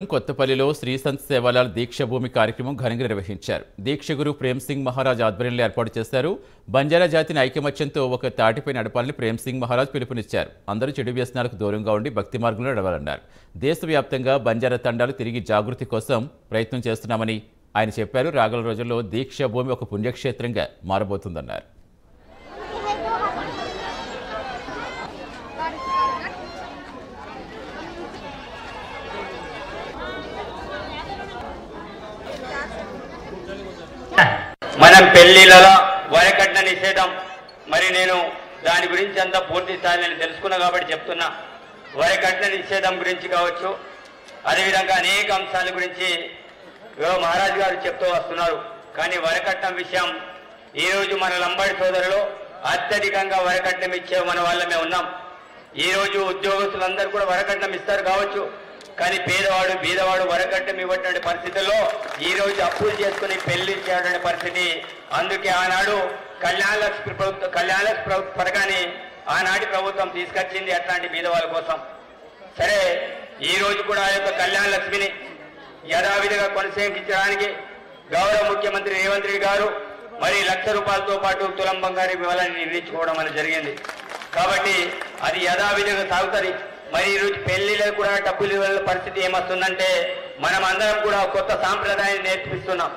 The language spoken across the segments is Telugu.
కొత్తపల్లిలో శ్రీ సంత్ సేవాలాల్ దీక్ష భూమి కార్యక్రమం ఘనంగా నిర్వహించారు. దీక్ష గురు ప్రేమ్ సింగ్ మహారాజ్ ఆధ్వర్యంలో ఏర్పాటు చేశారు. బంజారా జాతిని ఐకమత్యంతో ఒక తాటిపై నడపాలని ప్రేమ్ సింగ్ మహారాజ్ పిలుపునిచ్చారు. అందరూ చెడు వ్యసనాలకు దూరంగా ఉండి భక్తి మార్గంలో నడవాలన్నారు. దేశవ్యాప్తంగా బంజారా తండాలు తిరిగి జాగృతి కోసం ప్రయత్నం చేస్తున్నామని ఆయన చెప్పారు. రాగల రోజుల్లో దీక్ష భూమి ఒక పుణ్యక్షేత్రంగా మారబోతుందన్నారు. మనం పెళ్లిళ్ళలో వరకట్న నిషేధం మరి నేను దాని గురించి అంతా పూర్తి స్థాయి నేను తెలుసుకున్నా కాబట్టి చెప్తున్నా. వరకట్న నిషేధం గురించి కావచ్చు, అదేవిధంగా అనేక అంశాల గురించి మహారాజ్ గారు చెప్తూ వస్తున్నారు. కానీ వరకట్నం విషయం ఈరోజు మన లంబాడి సోదరులు అత్యధికంగా వరకట్నం ఇచ్చే మన వాళ్ళమే ఉన్నాం. ఈరోజు ఉద్యోగస్తులందరూ కూడా వరకట్నం ఇస్తారు కావచ్చు, కానీ పేదవాడు బీదవాడు వరకట్నం ఇవ్వటువంటి పరిస్థితుల్లో ఈ రోజు అప్పులు చేసుకుని పెళ్లి చేయటువంటి పరిస్థితి. అందుకే ఆనాడు కళ్యాణలక్ష్మి పథకాన్ని ఆనాటి ప్రభుత్వం తీసుకొచ్చింది అట్లాంటి బీదవాళ్ళ కోసం. సరే, ఈ రోజు కూడా ఆ యొక్క కళ్యాణలక్ష్మిని యథావిధిగా కొనసాగించడానికి గౌరవ ముఖ్యమంత్రి రేవంత్ రెడ్డి గారు మరి ₹1,00,000తో పాటు తులం బంగారు ఇవ్వాలని నిర్ణయించుకోవడం అనేది జరిగింది. కాబట్టి అది యథావిధిగా సాగుతుంది. మరి ఈరోజు పెళ్లిలో కూడా డబ్బులు ఇవ్వాల పరిస్థితి ఏమొస్తుందంటే మనం అందరం కూడా కొత్త సాంప్రదాయాన్ని నేర్పిస్తున్నాం.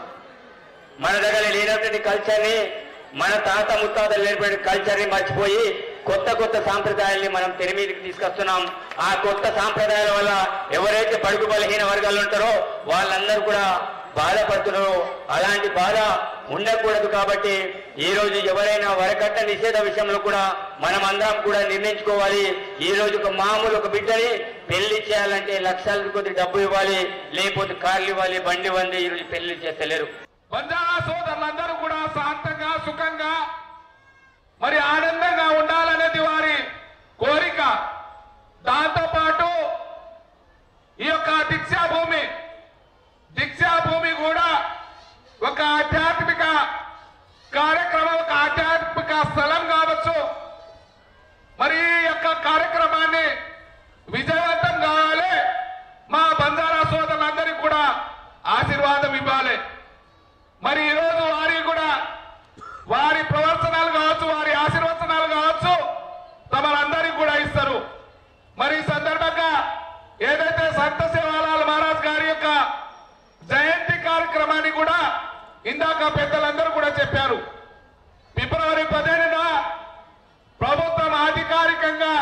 మన దగ్గర లేనటువంటి కల్చర్ని, మన తాత ముత్తాతలు నేర్పే కల్చర్ని మర్చిపోయి కొత్త కొత్త సాంప్రదాయాల్ని మనం తెర మీదకి తీసుకొస్తున్నాం. ఆ కొత్త సాంప్రదాయాల వల్ల ఎవరైతే బడుగు బలహీన వర్గాలు ఉంటారో వాళ్ళందరూ కూడా బాధపడుతున్నారు. అలాంటి బాధ ఉండకూడదు. కాబట్టి ఈ రోజు ఎవరైనా వరకట్న నిషేధ విషయంలో కూడా మనం అందరం కూడా నిర్ణయించుకోవాలి. ఈ రోజు ఒక బిడ్డని పెళ్లి చేయాలంటే లక్షల కొద్ది డబ్బు ఇవ్వాలి, లేకపోతే కార్లు ఇవ్వాలి, బండి ఇవ్వాలి. ఈ రోజు పెళ్లి చేస్తలేరు. బంజారా సోదరులందరూ కూడా శాంతంగా సుఖంగా మరి ఆనందంగా ఉండాలనేది వారి కోరిక. దాంతోపాటు ఈ యొక్క దీక్షా భూమి కూడా ఒక ఆధ్యాత్మిక కార్యక్రమం, ఒక ఆధ్యాత్మిక స్థలం కావచ్చు. మరి ఈ యొక్క కార్యక్రమాన్ని విజయవంతం కావాలి. మా బంజారా సోదరులందరికీ కూడా ఆశీర్వాదం ఇవ్వాలి. మరి ఈరోజు వారికి కూడా వారి ప్రవర్తనలు కావచ్చు, వారి ఆశీర్వచనాలు కావచ్చు, తమరందరికీ కూడా ఇస్తారు. మరి ఈ సందర్భంగా ఏదైతే సంత సేవాలాల్ మహారాజ్ గారి యొక్క జయంతి కార్యక్రమాన్ని కూడా ఇందాక పెద్దలందరూ కూడా చెప్పారు. ఫిబ్రవరి 15న ప్రభుత్వం అధికారికంగా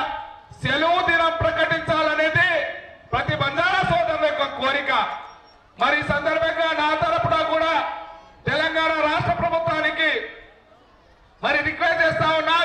సెలవు దినం ప్రకటించాలనేది ప్రతి బంజారా సోదరుల యొక్క కోరిక. మరి ఈ సందర్భంగా నా తరపున కూడా తెలంగాణ రాష్ట్ర ప్రభుత్వానికి మరి రిక్వెస్ట్ చేస్తా ఉన్నా,